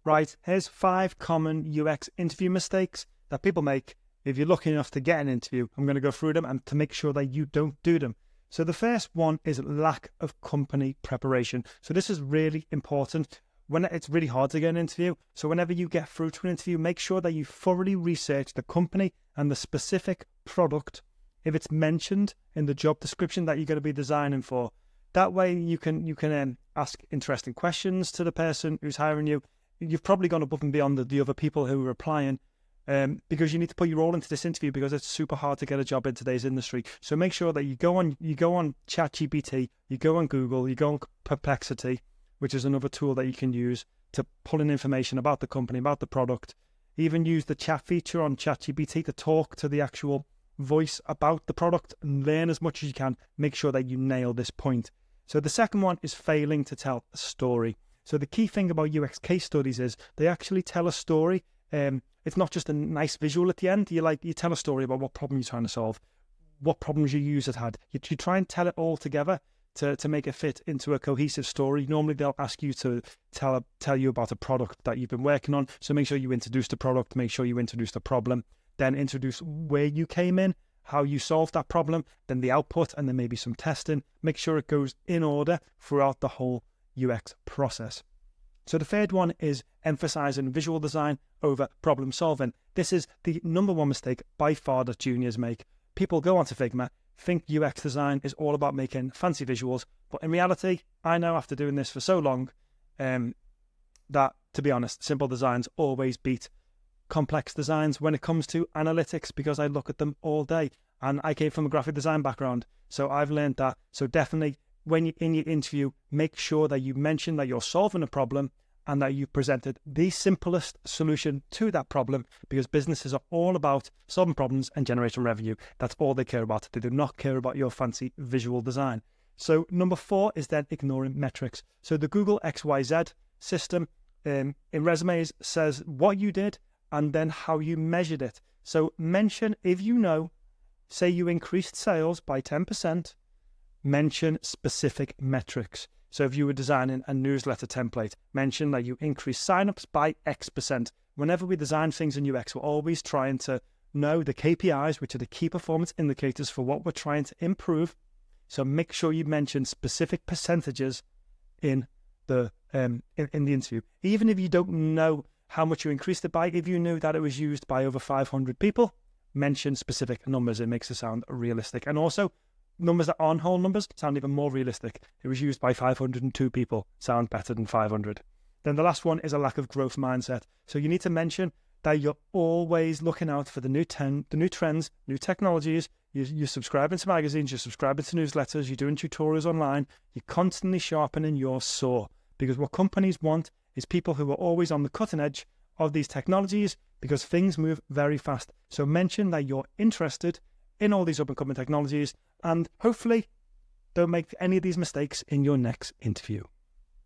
Right, here's 5 common UX interview mistakes that people make. If you're lucky enough to get an interview, I'm going to go through them and to make sure that you don't do them. So the first one is lack of company preparation. So this is really important. When it's really hard to get an interview, so whenever you get through to an interview, make sure that you thoroughly research the company and the specific product if it's mentioned in the job description that you're going to be designing for. That way you can ask interesting questions to the person who's hiring you. You've probably gone above and beyond the other people who are applying, because you need to put your all into this interview, because it's super hard to get a job in today's industry. So make sure that you go on ChatGPT, you go on Google, you go on Perplexity, which is another tool that you can use to pull in information about the company, about the product. Even use the chat feature on ChatGPT to talk to the actual voice about the product and learn as much as you can. Make sure that you nail this point. So the second one is failing to tell a story. So the key thing about UX case studies is they actually tell a story. It's not just a nice visual at the end. You tell a story about what problem you're trying to solve, what problems your users had. You try and tell it all together to make it fit into a cohesive story. Normally they'll ask you to tell you about a product that you've been working on. So make sure you introduce the product, make sure you introduce the problem, then introduce where you came in, how you solved that problem, then the output, and then maybe some testing. Make sure it goes in order throughout the whole UX process. So the third one is emphasizing visual design over problem solving. This is the number one mistake by far that juniors make. People go onto Figma, think UX design is all about making fancy visuals, but in reality, I know after doing this for so long, that, to be honest, simple designs always beat complex designs when it comes to analytics, because I look at them all day, and I came from a graphic design background, so I've learned that. So definitely, when you're in your interview, make sure that you mention that you're solving a problem and that you've presented the simplest solution to that problem, because businesses are all about solving problems and generating revenue. That's all they care about. They do not care about your fancy visual design. So number 4 is then ignoring metrics. So the Google XYZ system in resumes says what you did and then how you measured it. So mention, if you know, say you increased sales by 10%, mention specific metrics. So if you were designing a newsletter template, mention that you increased signups by X%. Whenever we design things in UX, we're always trying to know the KPIs, which are the key performance indicators for what we're trying to improve. So make sure you mention specific percentages in the interview. Even if you don't know how much you increased it by, if you knew that it was used by over 500 people, mention specific numbers. It makes it sound realistic. And also, numbers that aren't whole numbers sound even more realistic. It was used by 502 people, sound better than 500. Then the last one is a lack of growth mindset. So you need to mention that you're always looking out for the new trends, new technologies. You're subscribing to magazines, you're subscribing to newsletters, you're doing tutorials online. You're constantly sharpening your saw, because what companies want is people who are always on the cutting edge of these technologies, because things move very fast. So mention that you're interested in all these up-and-coming technologies, and hopefully don't make any of these mistakes in your next interview.